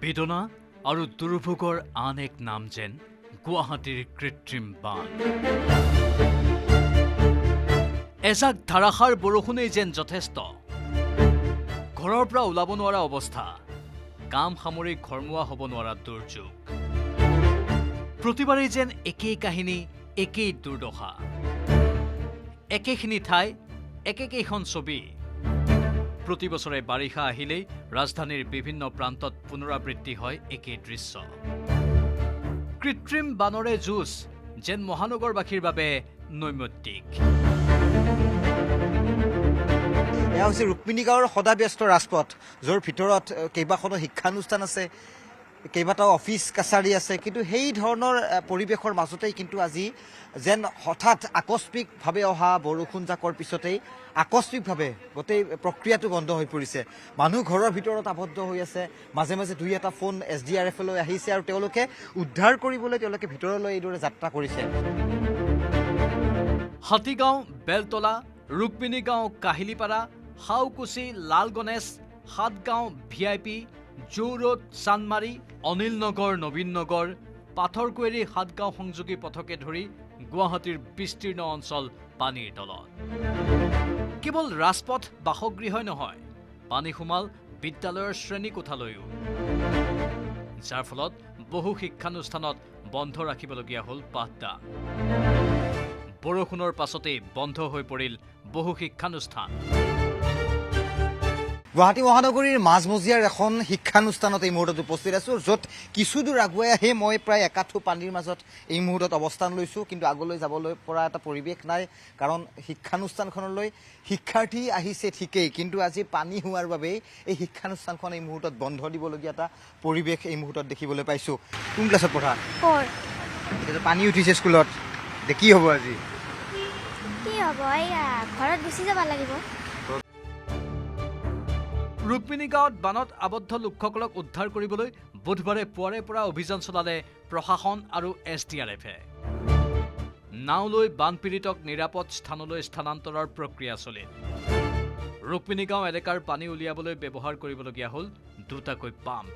বেদনা আৰু দুৰ্ভোগৰ আন এক নাম যেন গুৱাহাটীৰ কৃত্ৰিম বান। এজাক ধাৰাসাৰ বৰষুণেই যেন যথেষ্ট। ঘৰৰ পৰা ওলাব নোৱাৰা অৱস্থা, কাম সামৰি ঘৰমুৱা হ'ব নোৱাৰা দুৰ্যোগ। প্ৰতিবাৰেই যেন একেই কাহিনী, একেই দুৰ্দশা, একেখিনি ঠাই, একেকেইখন ছবি। প্ৰতি বছৰে বাৰিষা আহিলেই ৰাজধানীৰ বিভিন্ন প্ৰান্তত পুনৰাবৃত্তি হয় একেই দৃশ্য। কৃত্ৰিম বানৰে যুঁজ যেন মহানগৰবাসীৰ বাবে নৈমিত্তিক। এয়া হৈছে ৰুক্মিণী গাঁৱৰ সদাব্যস্ত ৰাজপথ, য'ৰ ভিতৰত কেইবাখনো শিক্ষানুষ্ঠান আছে, কেইবাটাও অফিচ কাছাৰী আছে। কিন্তু সেই ধৰণৰ পৰিৱেশৰ মাজতেই কিন্তু আজি যেন হঠাৎ আকস্মিকভাৱে অহা বৰষুণ জাকৰ পিছতেই আকস্মিকভাৱে গোটেই প্ৰক্ৰিয়াটো বন্ধ হৈ পৰিছে। মানুহ ঘৰৰ ভিতৰত আবদ্ধ হৈ আছে। মাজে মাজে দুই এটা ফোন SDRF-লৈ আহিছে আৰু তেওঁলোকে উদ্ধাৰ কৰিবলৈ তেওঁলোকে ভিতৰলৈ এইদৰে যাত্ৰা কৰিছে। Hatigaon, Beltola, Rukmini Gaon, Kahilipara, Haukuchi, Lal Ganesh, Satgaon, VIP, zoo road, Chandmari, Anil Nagar, Nabin নগৰ, পাথৰকুৱেৰী, সাতগাঁও সংযোগী পথকে ধৰি গুৱাহাটীৰ বিস্তীৰ্ণ অঞ্চল পানীৰ তলত। কেৱল ৰাজপথ, বাসগৃহই নহয়, পানী সোমাল বিদ্যালয়ৰ শ্ৰেণীকোঠালৈও, যাৰ ফলত বহু শিক্ষানুষ্ঠানত বন্ধ ৰাখিবলগীয়া হ'ল পাঠদান। বৰষুণৰ পাছতেই বন্ধ হৈ পৰিল বহু শিক্ষানুষ্ঠান। গুৱাহাটী মহানগৰীৰ মাজমজিয়াৰ এখন শিক্ষানুষ্ঠানত এই মুহূৰ্তত উপস্থিত আছোঁ, য'ত কিছুদূৰ আগুৱাই আহি মই প্ৰায় একাঠু পানীৰ মাজত এই মুহূৰ্তত অৱস্থান লৈছোঁ। কিন্তু আগলৈ যাবলৈ পৰা এটা পৰিৱেশ নাই, কাৰণ শিক্ষানুষ্ঠানখনলৈ শিক্ষাৰ্থী আহিছে ঠিকেই, কিন্তু আজি পানী হোৱাৰ বাবেই এই শিক্ষানুষ্ঠানখন এই মুহূৰ্তত বন্ধ দিবলগীয়া এটা পৰিৱেশ এই মুহূৰ্তত দেখিবলৈ পাইছোঁ। কোন ক্লাছত পঢ়া? এতিয়াতো পানী উঠিছে স্কুলত, এতিয়া কি হ'ব আজি? কি হ'ব, এয়া ঘৰত গুচি যাব লাগিব। ৰুক্মিণী গাঁৱত বানত আবদ্ধ লোকসকলক উদ্ধাৰ কৰিবলৈ বুধবাৰে পুৱাৰে পৰা অভিযান চলালে প্ৰশাসন আৰু SDRF-এ। নাও লৈ বানপীড়িতক নিৰাপদ স্থানলৈ স্থানান্তৰৰ প্ৰক্ৰিয়া চলিল। ৰুক্মিণী গাঁও এলেকাৰ পানী উলিয়াবলৈ ব্যৱহাৰ কৰিবলগীয়া হ'ল দুটাকৈ পাম্প।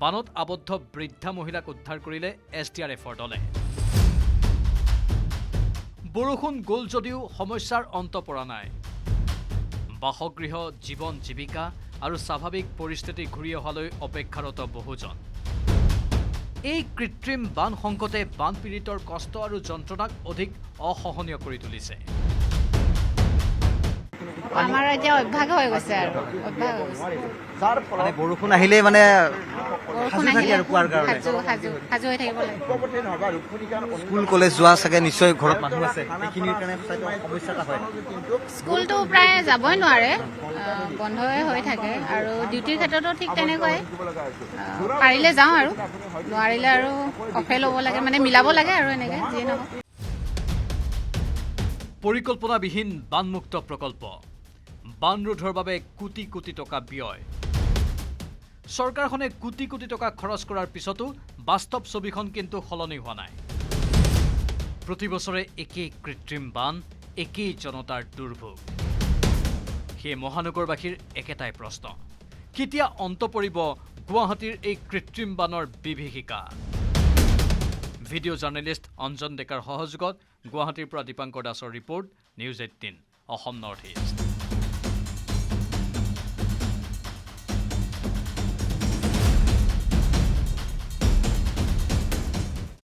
বানত আবদ্ধ বৃদ্ধা মহিলাক উদ্ধাৰ কৰিলে SDRF-ৰ দলে। বৰষুণ গ'ল যদিও সমস্যাৰ অন্ত পৰা নাই। বাসগৃহ, জীৱন জীৱিকা আৰু স্বাভাৱিক পৰিস্থিতি ঘূৰি অহালৈ অপেক্ষাৰত বহুজন। এই কৃত্ৰিম বান সংকটে বানপীড়িতৰ কষ্ট আৰু যন্ত্ৰণাক অধিক অসহনীয় কৰি তুলিছে। আমাৰ এতিয়া অভ্যাস হৈ গৈছে আৰু মানে বৰষুণ আহিলেই মানে বৰষুণ আহিলে সাজু হৈ থাকিব লাগে। স্কুল কলেজ যোৱা চাগে নিশ্চয় ঘৰত মানুহ আছে, সেইখিনিৰ কাৰণে সমস্যা এটা হয়। স্কুলটো প্ৰায় যাবই নোৱাৰে, বন্ধই হৈ থাকে, আৰু ডিউটিৰ ক্ষেত্ৰতো ঠিক তেনেকুৱাই। পাৰিলে যাওঁ আৰু নোৱাৰিলে আৰু অফে ল'ব লাগে, মানে মিলাব লাগে আৰু এনেকৈ যিয়ে নহওক। পৰিকল্পনাবিহীন বানমুক্ত প্ৰকল্প, বান ৰোধৰ বাবে কোটি কোটি টকা ব্যয়। চৰকাৰখনে কোটি কোটি টকা খৰচ কৰাৰ পিছতো বাস্তৱ ছবিখন কিন্তু সলনি হোৱা নাই। প্ৰতি বছৰে একেই কৃত্ৰিম বান, একেই জনতাৰ দুৰ্ভোগ। সেয়ে মহানগৰবাসীৰ একেটাই প্ৰশ্ন, কেতিয়া অন্ত পৰিব গুৱাহাটীৰ এই কৃত্ৰিম বানৰ বিভীষিকা? ভিডিঅ' জাৰ্নেলিষ্ট অঞ্জন ডেকাৰ সহযোগত গুৱাহাটীৰ পৰা দীপাংকৰ দাসৰ report, news 18 Assam north east.